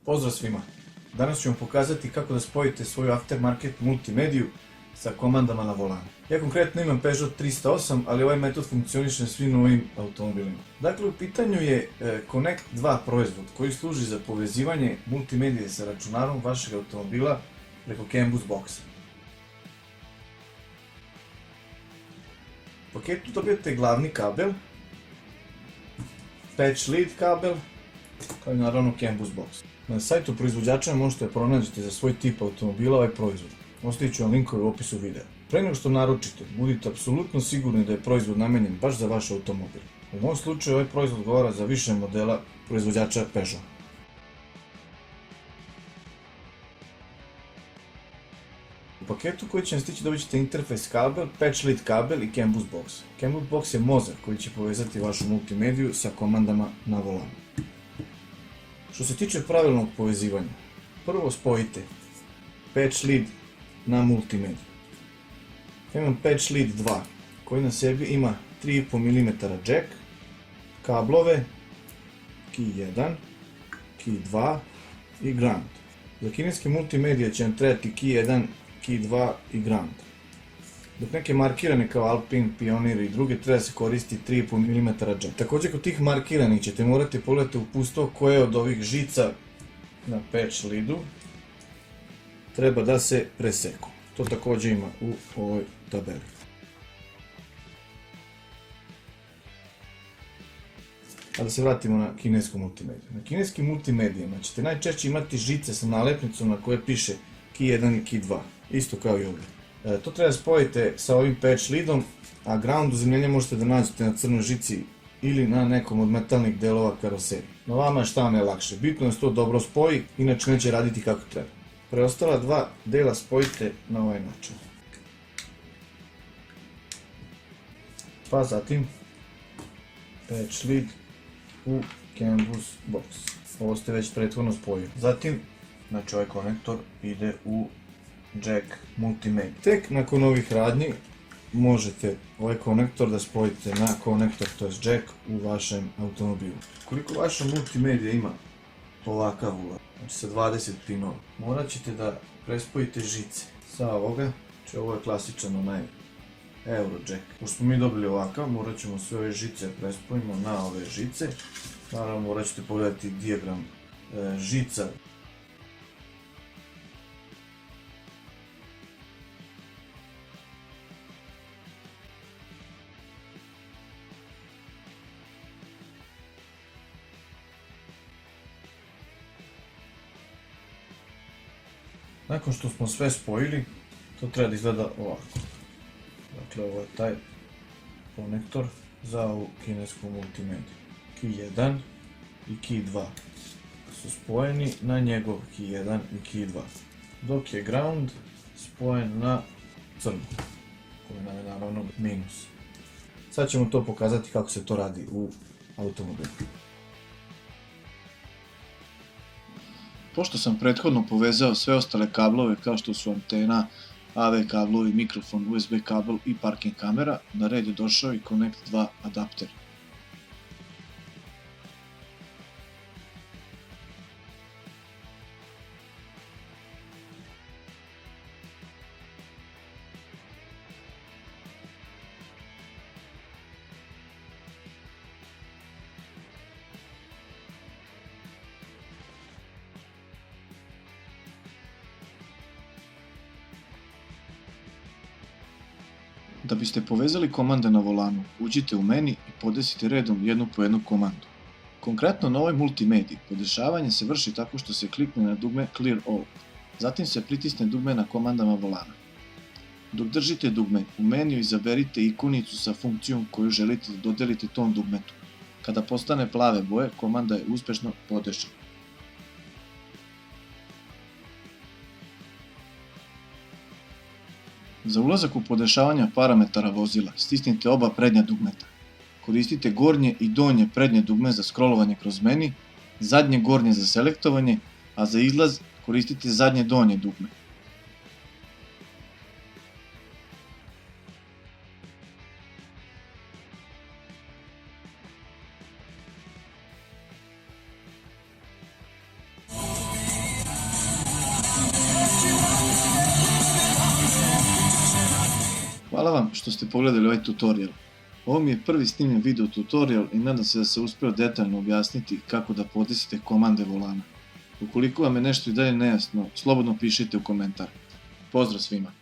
Pozdrav svima! Danas ću vam pokazati kako da spojite svoju aftermarket multimediju sa komandama na volanu. Ja konkretno imam Peugeot 308, ali ovaj metod funkcioniše na svim novim automobilima. Dakle, u pitanju je Connect 2 proizvod koji služi za povezivanje multimedije sa računarom vašeg automobila preko CAN bus boxa. U paketu dobijete glavni kabel, patch lead kabel, kao i naravno CAN bus box. Na sajtu proizvođača možete da pronađete za svoj tip automobila ovaj proizvod. Ostavit ću vam linkove u opisu videa. Pre nego što naručite, budite apsolutno sigurni da je proizvod namenjen baš za vaš automobil. U mom slučaju ovaj proizvod odgovara za više modela proizvođača Peugeot. U paketu koji će vam stići dobit ćete interfejs kabel, patch lead kabel i CAN bus box. CAN bus box je mozak koji će povezati vašu multimediju sa komandama na volanu. Što se tiče pravilnog povezivanja, prvo spojite patch lead na multimediju. Imam patch lead 2 koji na sebi ima 3,5 mm jack, kablove, key 1, key 2 i ground. Za kineske multimedije će vam trebati key 1, key 2 i ground. Dok neke markirane kao Alpine, Pioneer i druge treba se koristi 3,5 mm jack. Također kod tih markiranih ćete morati pogledati u pusto koje od ovih žica na patch leadu treba da se preseku. To također ima u ovoj tabeli. A da se vratimo na kinesku multimediju. Na kineskim multimedijama ćete najčešće imati žice sa nalepnicom na koje piše key 1 i key 2, isto kao i ovdje. To treba spojiti sa ovim patch leadom, a ground uzemljenje možete da nađete na crnoj žici ili na nekom od metalnih delova karoserije. Na vama je šta najlakše, bitno je da se to dobro spoji, inače neće raditi kako treba. Preostala dva dela spojite na ovaj način. Pa zatim patch lead u CAN bus box. Ovo ste već prethodno spojili. Zatim, znači ovaj konektor ide u jack multimedia. Tek nakon ovih radnji možete ovaj konektor da spojite na konektor, to je jack u vašem automobilu. Koliko vaša multimedija ima ovakav ulaz, znači sa 20 pinova, morat ćete da prespojite žice sa ovoga, znači ovo je klasičan onaj Euro jack. Pošto smo mi dobili ovakav, morat ćemo sve ove žice prespojimo na ove žice. Naravno morat ćete pogledati dijagram žica. Nakon što smo sve spojili, to treba da izgleda ovako. Dakle, ovo je taj konektor za ovu kinesku multimediju. Key 1 i key 2 su spojeni na njegov key 1 i key 2. Dok je ground spojen na crnu, koji nam je naravno minus. Sad ćemo to pokazati kako se to radi u automobilu. Pošto sam prethodno povezao sve ostale kablove kao što su antena, AV kablovi, mikrofon, USB kabel i parking kamera, na red je došao i Connect 2 adapter. Da biste povezali komande na volanu, uđite u meni i podesite redom jednu po jednu komandu. Konkretno na ovoj multimediji, podešavanje se vrši tako što se klikne na dugme Clear All, zatim se pritisne dugme na komandama volana. Dok držite dugme, u meniju izaberite ikonicu sa funkcijom koju želite da dodelite tom dugmetu. Kada postane plave boje, komanda je uspešno podešena. Za ulazak u podešavanja parametara vozila stisnite oba prednja dugmeta. Koristite gornje i donje prednje dugme za scrollovanje kroz meni, zadnje gornje za selektovanje, a za izlaz koristite zadnje donje dugme. Hvala vam što ste pogledali ovaj tutorial. Ovo mi je prvi snimljen video tutorial i nadam se da se uspio detaljno objasniti kako da podesite komande volana. Ukoliko vam je nešto i dalje nejasno, slobodno pišite u komentar. Pozdrav svima!